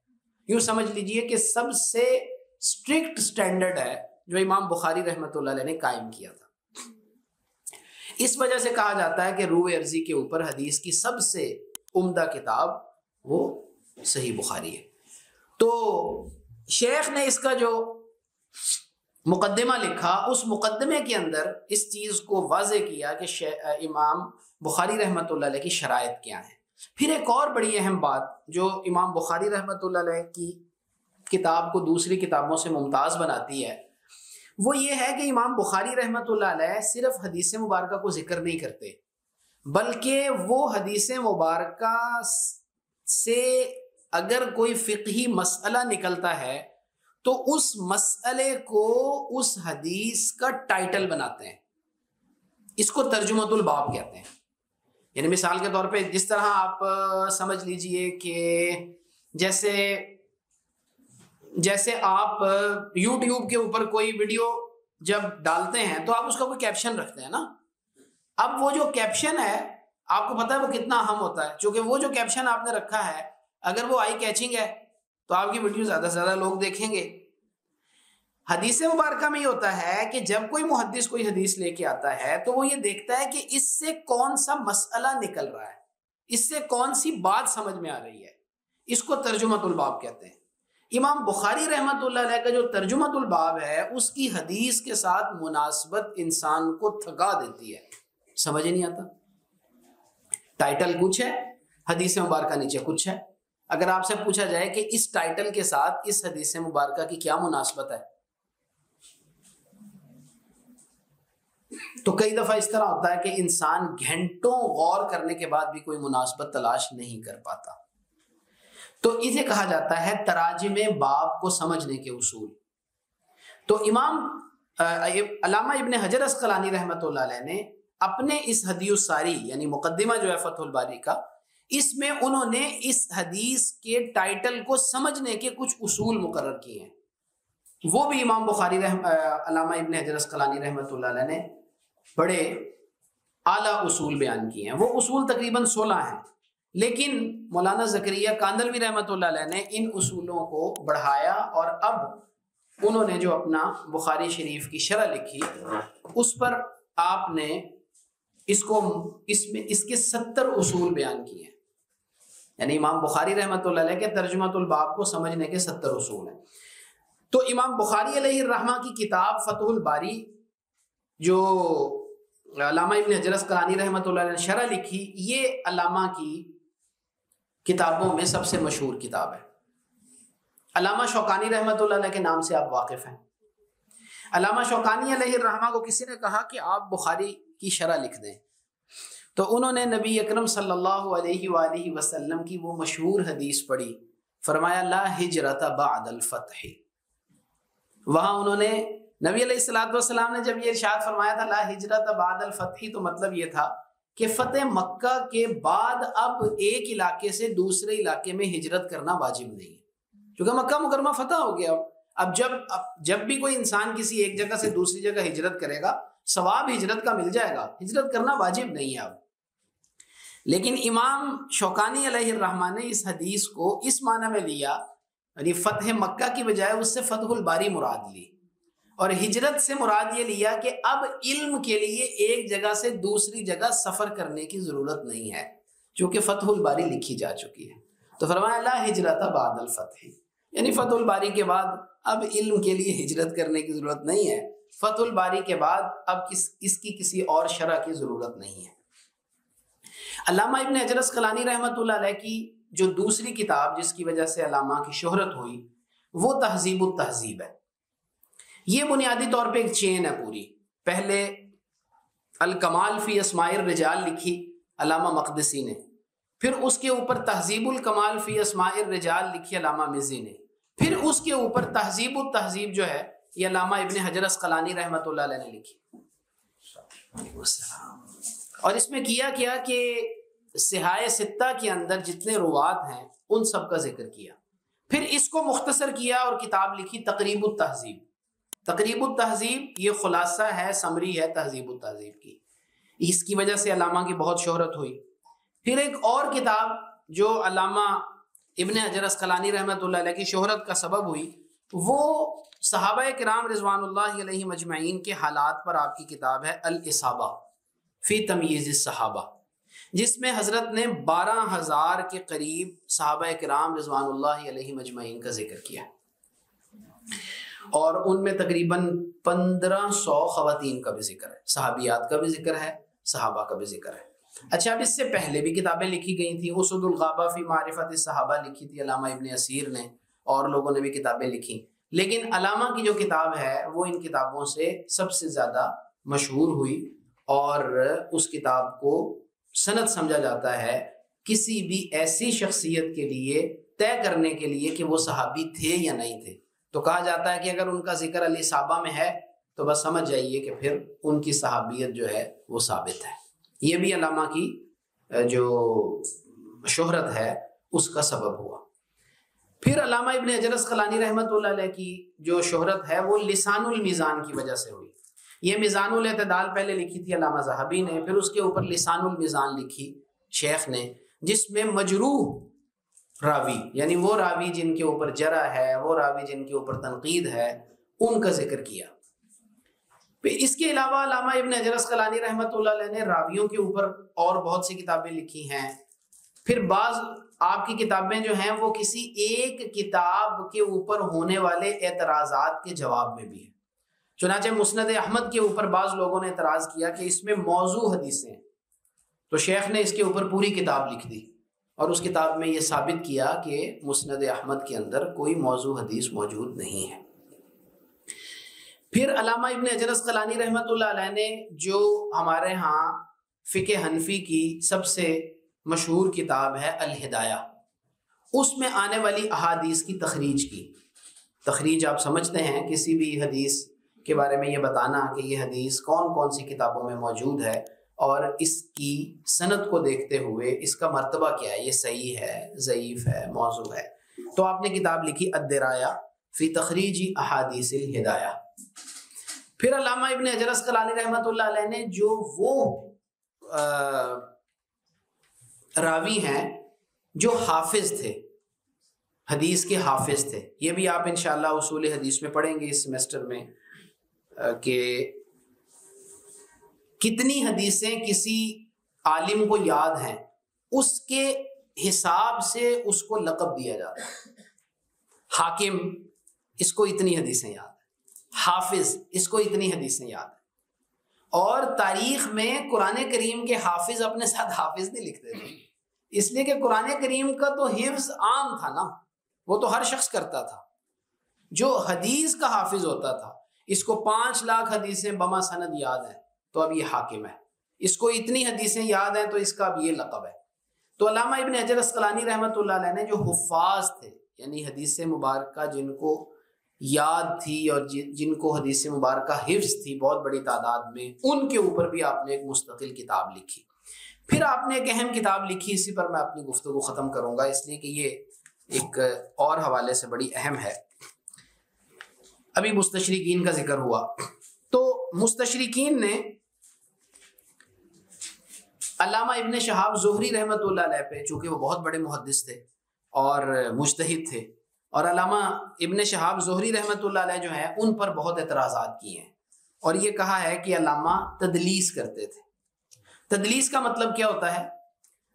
یوں سمجھ لیجئے کہ سب سے اسٹرکٹ سٹینڈرڈ ہے جو امام بخاری رحمۃ اللہ علیہ نے قائم کیا تھا۔ اس وجہ سے کہا جاتا ہے کہ روح ارضی کے اوپر حدیث کی سب سے عمدہ کتاب وہ صحیح بخاری ہے۔ تو شیخ نے اس کا جو مقدمہ لکھا اس مقدمے کے اندر اس چیز کو واضح کیا کہ امام بخاری رحمۃ اللہ علیہ کی شرائط کیا ہیں۔ پھر ایک اور بڑی اہم بات جو امام بخاری رحمۃ اللہ علیہ کی کتاب کو دوسری کتابوں سے ممتاز بناتی ہے وہ یہ ہے کہ امام بخاری رحمۃ اللہ علیہ صرف حدیث مبارکہ کو ذکر نہیں کرتے، بلکہ وہ حدیث مبارکہ سے اگر کوئی فقہی مسئلہ نکلتا ہے تو اس مسئلے کو اس حدیث کا ٹائٹل بناتے ہیں، اس کو ترجمۃ الباب کہتے ہیں۔ یعنی مثال کے طور پہ جس طرح آپ سمجھ لیجئے کہ جیسے آپ یوٹیوب کے اوپر کوئی ویڈیو جب ڈالتے ہیں تو آپ اس کا کوئی کیپشن رکھتے ہیں نا، اب وہ جو کیپشن ہے آپ کو پتہ ہے وہ کتنا اہم ہوتا ہے، چونکہ وہ جو کیپشن آپ نے رکھا ہے اگر وہ آئی کیچنگ ہے تو آپ کی ویڈیو زیادہ سے زیادہ لوگ دیکھیں گے۔ حدیث مبارکہ میں یہ ہوتا ہے کہ جب کوئی محدث کوئی حدیث لے کے آتا ہے تو وہ یہ دیکھتا ہے کہ اس سے کون سا مسئلہ نکل رہا ہے، اس سے کون سی بات سمجھ میں آ رہی ہے، اس کو ترجمۃ الباب کہتے ہیں۔ امام بخاری رحمۃ اللہ علیہ کا جو ترجمۃ الباب ہے اس کی حدیث کے ساتھ مناسبت انسان کو تھکا دیتی ہے، سمجھ نہیں آتا، ٹائٹل کچھ ہے حدیث مبارکہ نیچے کچھ ہے، اگر آپ سے پوچھا جائے کہ اس ٹائٹل کے ساتھ اس حدیث مبارکہ کی کیا مناسبت ہے تو کئی دفعہ اس طرح ہوتا ہے کہ انسان گھنٹوں غور کرنے کے بعد بھی کوئی مناسبت تلاش نہیں کر پاتا۔ تو اسے کہا جاتا ہے تراجم باب کو سمجھنے کے اصول۔ تو امام علامہ ابن حجر اسقلانی رحمۃ اللہ علیہ نے اپنے اس حدیث الساری یعنی مقدمہ جو ہے فتح الباری کا، اس میں انہوں نے اس حدیث کے ٹائٹل کو سمجھنے کے کچھ اصول مقرر کیے ہیں، وہ بھی امام بخاری علامہ ابن حجر اسقلانی رحمۃ اللہ علیہ نے بڑے اعلیٰ اصول بیان کیے ہیں۔ وہ اصول تقریباً 16 ہیں، لیکن مولانا زکریا کاندلوی رحمۃ اللہ علیہ نے ان اصولوں کو بڑھایا، اور اب انہوں نے جو اپنا بخاری شریف کی شرح لکھی اس پر آپ نے اس کے 70 اصول بیان کیے ہیں، یعنی امام بخاری رحمۃ اللہ علیہ کے ترجمۃ الباب کو سمجھنے کے 70 اصول ہیں۔ تو امام بخاری علیہ الرحمہ کی کتاب فتح الباری جو علامہ ابن حجر اسقلانی رحمۃ اللہ علیہ نے شرح لکھی، یہ علامہ کی کتابوں میں سب سے مشہور کتاب ہے۔ علامہ شوکانی رحمۃ اللہ علیہ کے نام سے آپ واقف ہیں۔ علامہ شوکانی علیہ الرحمہ کو کسی نے کہا کہ آپ بخاری کی شرح لکھ دیں، تو انہوں نے نبی اکرم صلی اللہ علیہ وآلہ وسلم کی وہ مشہور حدیث پڑھی، فرمایا لا ہجرت بعد الفتح۔ وہاں انہوں نے نبی علیہ الصلوۃ والسلام نے جب یہ ارشاد فرمایا تھا لا ہجرت بعد الفتح، تو مطلب یہ تھا کہ فتح مکہ کے بعد اب ایک علاقے سے دوسرے علاقے میں ہجرت کرنا واجب نہیں ہے، کیونکہ مکہ مکرمہ فتح ہو گیا۔ اب جب بھی کوئی انسان کسی ایک جگہ سے دوسری جگہ ہجرت کرے گا، ثواب ہجرت کا مل جائے گا، ہجرت کرنا واجب نہیں ہے اب۔ لیکن امام شوکانی علیہ الرحمہ نے اس حدیث کو اس معنی میں لیا، یعنی فتح مکہ کی بجائے اس سے فتح الباری مراد لی، اور ہجرت سے مراد یہ لیا کہ اب علم کے لیے ایک جگہ سے دوسری جگہ سفر کرنے کی ضرورت نہیں ہے، چونکہ فتح الباری لکھی جا چکی ہے۔ تو فرمایا لا ہجرت بعد الفتح، یعنی فتح الباری کے بعد اب علم کے لیے ہجرت کرنے کی ضرورت نہیں ہے، فتح الباری کے بعد اب اس کی کسی اور شرح کی ضرورت نہیں ہے۔ علامہ ابن حجر اسقلانی رحمۃ اللہ علیہ کی جو دوسری کتاب جس کی وجہ سے علامہ کی شہرت ہوئی وہ تہذیب التہذیب ہے۔ یہ بنیادی طور پہ ایک چین ہے پوری۔ پہلے الکمال فی اسماء الرجال لکھی علامہ مقدسی نے، پھر اس کے اوپر تہذیب الکمال فی اسماء الرجال لکھی علامہ مزی نے، پھر اس کے اوپر تہذیب التہذیب جو ہے یہ علامہ ابن حجر اسقلانی رحمۃ اللہ علیہ نے لکھی۔ اور اس میں کیا کہ صحاح ستہ کے اندر جتنے روات ہیں ان سب کا ذکر کیا، پھر اس کو مختصر کیا اور کتاب لکھی تقریب التہذیب۔ تقریب التہذیب یہ خلاصہ ہے، سمری ہے تہذیب التہذیب کی، اس کی وجہ سے علامہ کی بہت شہرت ہوئی۔ پھر ایک اور کتاب جو علامہ ابن حجر اسقلانی رحمۃ اللہ علیہ کی شہرت کا سبب ہوئی، وہ صحابہ کرام رضوان اللہ علیہم اجمعین کے حالات پر آپ کی کتاب ہے الاصابہ فی تمییز الصحابہ، جس میں حضرت نے 12,000 کے قریب صحابہ کرام رضوان اللہ علیہم اجمعین کا ذکر کیا، اور ان میں تقریباً 1500 خواتین کا بھی ذکر ہے، صحابیات کا بھی ذکر ہے، صحابہ کا بھی ذکر ہے۔ اچھا، اب اس سے پہلے بھی کتابیں لکھی گئی تھیں، اسد الغابہ فی معرفت الصحابہ لکھی تھی علامہ ابن اسیر نے، اور لوگوں نے بھی کتابیں لکھی، لیکن علامہ کی جو کتاب ہے وہ ان کتابوں سے سب سے زیادہ مشہور ہوئی، اور اس کتاب کو سند سمجھا جاتا ہے کسی بھی ایسی شخصیت کے لیے طے کرنے کے لیے کہ وہ صحابی تھے یا نہیں تھے۔ تو کہا جاتا ہے کہ اگر ان کا ذکر الاصابہ میں ہے تو بس سمجھ جائیے کہ پھر ان کی صحابیت جو ہے وہ ثابت ہے۔ یہ بھی علامہ کی جو شہرت ہے اس کا سبب ہوا۔ پھر علامہ ابن حجر اسقلانی رحمۃ اللہ علیہ کی جو شہرت ہے وہ لسان المیزان کی وجہ سے ہوئی۔ یہ میزان الاعتدال پہلے لکھی تھی علامہ ذہبی نے، پھر اس کے اوپر لسان المیزان لکھی شیخ نے، جس میں مجروح راوی یعنی وہ راوی جن کے اوپر جرح ہے، وہ راوی جن کے اوپر تنقید ہے، ان کا ذکر کیا۔ پھر اس کے علاوہ علامہ ابن حجر اسقلانی رحمۃ اللہ علیہ نے راویوں کے اوپر اور بہت سی کتابیں لکھی ہیں۔ پھر بعض آپ کی کتابیں جو ہیں وہ کسی ایک کتاب کے اوپر ہونے والے اعتراضات کے جواب میں بھی ہیں۔ چنانچہ مسند احمد کے اوپر بعض لوگوں نے اعتراض کیا کہ اس میں موضوع حدیثیں ہیں، تو شیخ نے اس کے اوپر پوری کتاب لکھ دی، اور اس کتاب میں یہ ثابت کیا کہ مسند احمد کے اندر کوئی موضوع حدیث موجود نہیں ہے۔ پھر علامہ ابن حجر اسقلانی رحمۃ اللہ علیہ نے جو ہمارے ہاں فقہ حنفی کی سب سے مشہور کتاب ہے الہدایہ، اس میں آنے والی احادیث کی تخریج کی۔ تخریج آپ سمجھتے ہیں، کسی بھی حدیث کے بارے میں یہ بتانا کہ یہ حدیث کون کون سی کتابوں میں موجود ہے اور اس کی سند کو دیکھتے ہوئے اس کا مرتبہ کیا ہے، یہ صحیح ہے، ضعیف ہے، موضوع ہے. تو آپ نے کتاب لکھی الدرایہ فی تخریج احادیث الہدایہ. پھر علامہ ابن حجر اسقلانی رحمۃ اللہ علیہ نے جو وہ راوی ہیں جو حافظ تھے، حدیث کے حافظ تھے، یہ بھی آپ انشاءاللہ اصول حدیث میں پڑھیں گے اس سیمسٹر میں کہ کتنی حدیثیں کسی عالم کو یاد ہیں، اس کے حساب سے اس کو لقب دیا جاتا ہے. حاکم، اس کو اتنی حدیثیں یاد ہیں، حافظ، اس کو اتنی حدیثیں یاد ہیں. اور تاریخ میں قرآن کریم کے حافظ اپنے ساتھ حافظ نہیں لکھتے تھے، اس لیے کہ قرآن کریم کا تو حفظ عام تھا نا، وہ تو ہر شخص کرتا تھا. جو حدیث کا حافظ ہوتا تھا، اس کو 5 لاکھ حدیثیں بما سند یاد ہیں تو اب یہ حاکم ہے، اس کو اتنی حدیثیں یاد ہیں تو اس کا اب یہ لقب ہے. تو علامہ ابن حجر اسقلانی رحمۃ اللہ علیہ نے جو حفاظ تھے، یعنی حدیث مبارکہ جن کو یاد تھی اور جن کو حدیث مبارکہ حفظ تھی بہت بڑی تعداد میں، ان کے اوپر بھی آپ نے ایک مستقل کتاب لکھی. پھر آپ نے ایک اہم کتاب لکھی، اسی پر میں اپنی گفتگو ختم کروں گا اس لیے کہ یہ ایک اور حوالے سے بڑی اہم ہے. ابھی مستشرقین کا ذکر ہوا تو مستشرقین نے علامہ ابن شہاب زہری رحمۃ اللہ علیہ پہ، چونکہ وہ بہت بڑے محدث تھے اور مجتہد تھے، اور علامہ ابن شہاب زہری رحمۃ اللہ علیہ جو ہیں ان پر بہت اعتراضات کیے ہیں اور یہ کہا ہے کہ علامہ تدلیس کرتے تھے. تدلیس کا مطلب کیا ہوتا ہے؟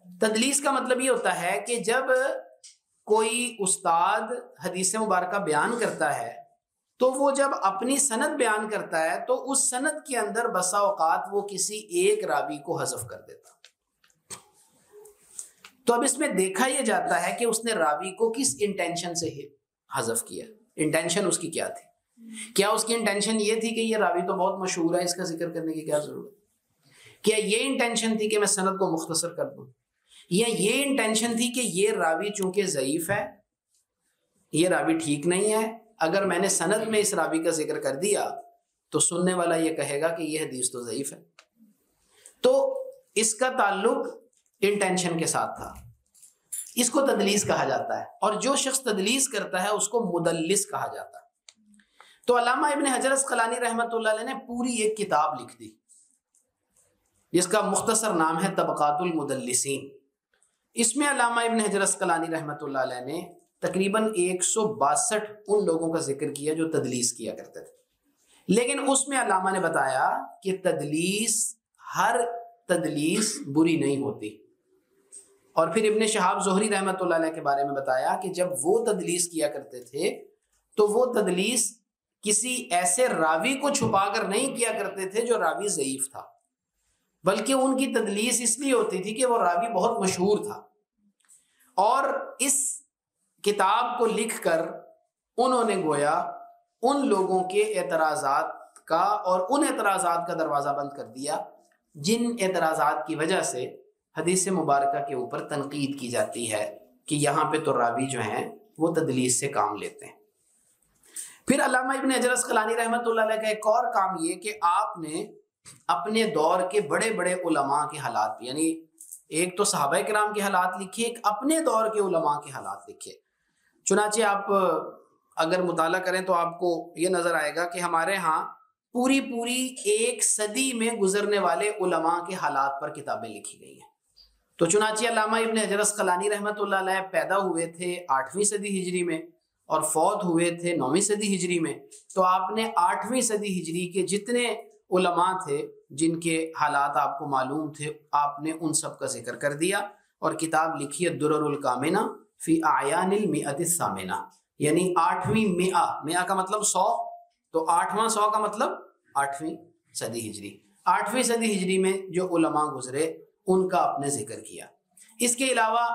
تدلیس کا مطلب یہ ہوتا ہے کہ جب کوئی استاد حدیث مبارکہ بیان کرتا ہے تو وہ جب اپنی سند بیان کرتا ہے تو اس سند کے اندر بسا اوقات وہ کسی ایک راوی کو حذف کر دیتا. تو اب اس میں دیکھا یہ جاتا ہے کہ اس نے راوی کو کس انٹینشن سے حذف کیا، انٹینشن اس کی کیا تھی. کیا اس کی انٹینشن یہ تھی کہ یہ راوی تو بہت مشہور ہے، اس کا ذکر کرنے کی کیا ضرورت؟ کیا یہ انٹینشن تھی کہ میں سند کو مختصر کر دوں؟ یا یہ انٹینشن تھی کہ یہ راوی چونکہ ضعیف ہے، یہ راوی ٹھیک نہیں ہے، اگر میں نے سند میں اس راوی کا ذکر کر دیا تو سننے والا یہ کہے گا کہ یہ حدیث تو ضعیف ہے. تو اس کا تعلق انٹینشن کے ساتھ تھا. اس کو تدلیس کہا جاتا ہے، اور جو شخص تدلیس کرتا ہے اس کو مدلس کہا جاتا ہے. تو علامہ ابن حجر اسقلانی رحمۃ اللہ علیہ نے پوری ایک کتاب لکھ دی جس کا مختصر نام ہے طبقات المدلسین. اس میں علامہ ابن حجر اسقلانی رحمۃ اللہ علیہ نے تقریباً 162 ان لوگوں کا ذکر کیا جو تدلیس کیا کرتے تھے. لیکن اس میں علامہ نے بتایا کہ ہر تدلیس بری نہیں ہوتی. اور پھر ابن شہاب زہری رحمۃ اللہ علیہ کے بارے میں بتایا کہ جب وہ تدلیس کیا کرتے تھے تو وہ تدلیس کسی ایسے راوی کو چھپا کر نہیں کیا کرتے تھے جو راوی ضعیف تھا، بلکہ ان کی تدلیس اس لیے ہوتی تھی کہ وہ راوی بہت مشہور تھا. اور اس کتاب کو لکھ کر انہوں نے گویا ان لوگوں کے اعتراضات کا اور ان اعتراضات کا دروازہ بند کر دیا جن اعتراضات کی وجہ سے حدیث مبارکہ کے اوپر تنقید کی جاتی ہے کہ یہاں پہ تو راوی جو ہیں وہ تدلیس سے کام لیتے ہیں. پھر علامہ ابن حجر اسقلانی رحمۃ اللہ علیہ کا ایک اور کام یہ کہ آپ نے اپنے دور کے بڑے بڑے علماء کے حالات، یعنی ایک تو صحابہ کرام کے حالات لکھے، ایک اپنے دور کے علماء کے حالات لکھے. چنانچہ آپ اگر مطالعہ کریں تو آپ کو یہ نظر آئے گا کہ ہمارے ہاں پوری 1 صدی میں گزرنے والے علماء کے حالات پر کتابیں لکھی گئی ہیں. تو چنانچہ علامہ ابن حجر اسقلانی رحمۃ اللہ علیہ پیدا ہوئے تھے 8ویں صدی ہجری میں اور فوت ہوئے تھے 9ویں صدی ہجری میں. تو آپ نے 8ویں صدی ہجری کے جتنے علماء تھے جن کے حالات آپ کو معلوم تھے، آپ نے ان سب کا ذکر کر دیا اور کتاب لکھی الدرر الکامنہ فی اعیان المئۃ الثامنہ، یعنی 8ویں مئہ کا مطلب 100، تو 8واں 100 کا مطلب 8ویں صدی ہجری. 8ویں صدی ہجری میں جو علماء گزرے ان کا آپ نے ذکر کیا. اس کے علاوہ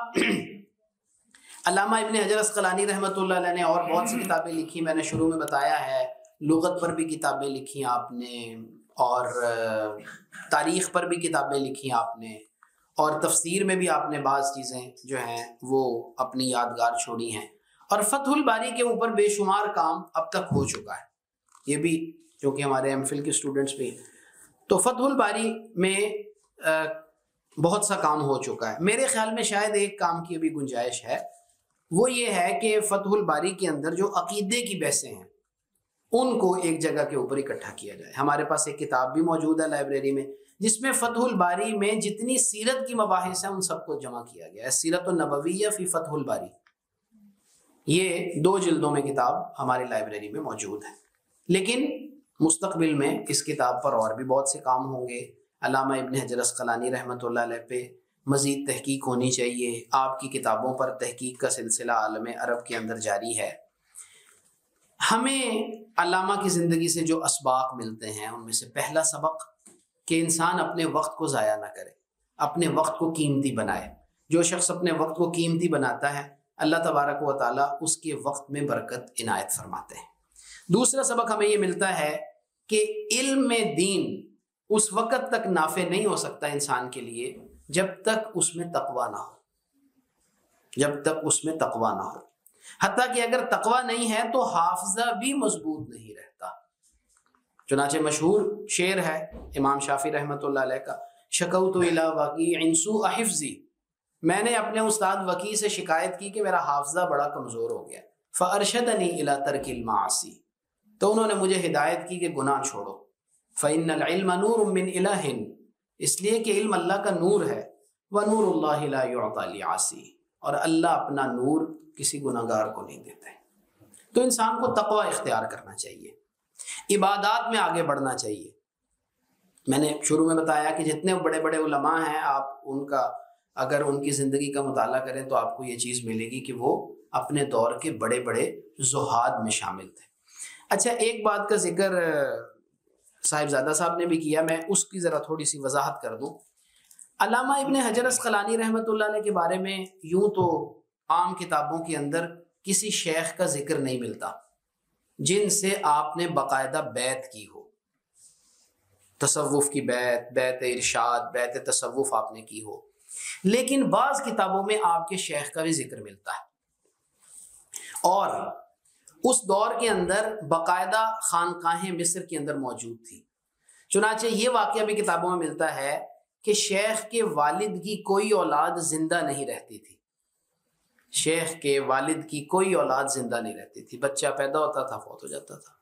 علامہ ابن حجر اسقلانی رحمۃ اللہ علیہ نے اور بہت سی کتابیں لکھی. میں نے شروع میں بتایا ہے لغت پر بھی کتابیں لکھی آپ نے، اور تاریخ پر بھی کتابیں لکھی آپ نے، اور تفسیر میں بھی آپ نے بعض چیزیں جو ہیں وہ اپنی یادگار چھوڑی ہیں. اور فتح الباری کے اوپر بے شمار کام اب تک ہو چکا ہے. یہ بھی چونکہ ہمارے ایم فل کے اسٹوڈنٹس بھی ہیں. تو فتح الباری میں بہت سا کام ہو چکا ہے. میرے خیال میں شاید ایک کام کی ابھی گنجائش ہے، وہ یہ ہے کہ فتح الباری کے اندر جو عقیدے کی بحثیں ہیں ان کو ایک جگہ کے اوپر اکٹھا کیا جائے. ہمارے پاس ایک کتاب بھی موجود ہے لائبریری میں جس میں فتح الباری میں جتنی سیرت کی مباحث ہیں ان سب کو جمع کیا گیا ہے. سیرت النبویہ فی فتح الباری، یہ 2 جلدوں میں کتاب ہماری لائبریری میں موجود ہے. لیکن مستقبل میں اس کتاب پر اور بھی بہت سے کام ہوں گے. علامہ ابن حجر اسقلانی رحمۃ اللہ علیہ پہ مزید تحقیق ہونی چاہیے. آپ کی کتابوں پر تحقیق کا سلسلہ عالم عرب کے اندر جاری ہے. ہمیں علامہ کی زندگی سے جو اسباق ملتے ہیں ان میں سے پہلا سبق کہ انسان اپنے وقت کو ضائع نہ کرے، اپنے وقت کو قیمتی بنائے. جو شخص اپنے وقت کو قیمتی بناتا ہے اللہ تبارک و تعالیٰ اس کے وقت میں برکت عنایت فرماتے ہیں. دوسرا سبق ہمیں یہ ملتا ہے کہ علم دین اس وقت تک نافع نہیں ہو سکتا انسان کے لیے جب تک اس میں تقویٰ نہ ہو، جب تک اس میں تقویٰ نہ ہو. حتیٰ کہ اگر تقویٰ نہیں ہے تو حافظہ بھی مضبوط نہیں رہتا. چنانچہ مشہور شعر ہے امام شافعی رحمۃ اللہ علیہ کا، شکوت الی وکیع سوء حفظی، میں نے اپنے استاد وکیع سے شکایت کی کہ میرا حافظہ بڑا کمزور ہو گیا. فارشدنی الی ترک المعاصی، تو انہوں نے مجھے ہدایت کی کہ گناہ چھوڑو. فإن العلم نور من الہ، اس لیے کہ علم اللہ کا نور ہے. ونور اللہ لا یعطی لعاصی، اور اللہ اپنا نور کسی گناہگار کو نہیں دیتا ہے. تو انسان کو تقوی اختیار کرنا چاہیے، عبادات میں آگے بڑھنا چاہیے. میں نے شروع میں بتایا کہ جتنے بڑے بڑے علماء ہیں آپ ان کا اگر ان کی زندگی کا مطالعہ کریں تو آپ کو یہ چیز ملے گی کہ وہ اپنے دور کے بڑے بڑے زہاد میں شامل تھے. اچھا، ایک بات کا ذکر صاحبزادہ صاحب نے بھی کیا، میں اس کی ذرا تھوڑی سی وضاحت کر دوں. علامہ ابن حجر اسقلانی رحمۃ اللہ علیہ کے بارے میں یوں تو عام کتابوں کے اندر کسی شیخ کا ذکر نہیں ملتا جن سے آپ نے باقاعدہ بیعت کی ہو. تصوف کی بیعت، بیعت ارشاد، بیعت تصوف آپ نے کی ہو. لیکن بعض کتابوں میں آپ کے شیخ کا بھی ذکر ملتا ہے، اور اس دور کے اندر باقاعدہ خانقاہیں مصر کے اندر موجود تھی. چنانچہ یہ واقعہ بھی کتابوں میں ملتا ہے کہ شیخ کے والد کی کوئی اولاد زندہ نہیں رہتی تھی. شیخ کے والد کی کوئی اولاد زندہ نہیں رہتی تھی، بچہ پیدا ہوتا تھا فوت ہو جاتا تھا.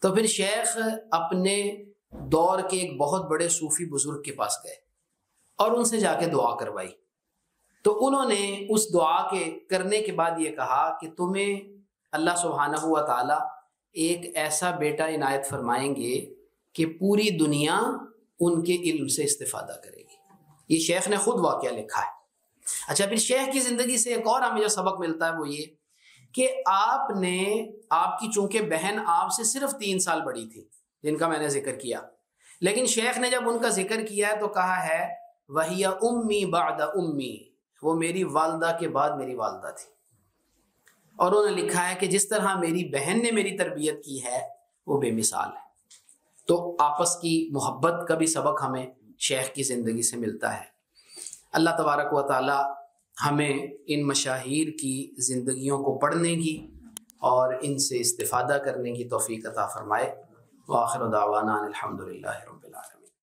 تو پھر شیخ اپنے دور کے ایک بہت بڑے صوفی بزرگ کے پاس گئے اور ان سے جا کے دعا کروائی. تو انہوں نے اس دعا کے کرنے کے بعد یہ کہا کہ تمہیں اللہ سبحانہ و تعالیٰ ایک ایسا بیٹا عنایت فرمائیں گے کہ پوری دنیا ان کے علم سے استفادہ کرے گی. یہ شیخ نے خود واقعہ لکھا ہے. اچھا، پھر شیخ کی زندگی سے ایک اور ہمیں جو سبق ملتا ہے وہ یہ کہ آپ کی چونکہ بہن آپ سے صرف 3 سال بڑی تھی جن کا میں نے ذکر کیا، لیکن شیخ نے جب ان کا ذکر کیا ہے تو کہا ہے وَهِيَ أُمِّي بَعْدَ أُمِّي، وہ میری والدہ کے بعد میری والدہ تھی. اور انہوں نے لکھا ہے کہ جس طرح میری بہن نے میری تربیت کی ہے وہ بے مثال ہے. تو آپس کی محبت کا بھی سبق ہمیں شیخ کی زندگی سے ملتا ہے. اللہ تبارک و تعالی ہمیں ان مشاہیر کی زندگیوں کو پڑھنے کی اور ان سے استفادہ کرنے کی توفیق عطا فرمائے. وآخر دعوانا الحمدللہ.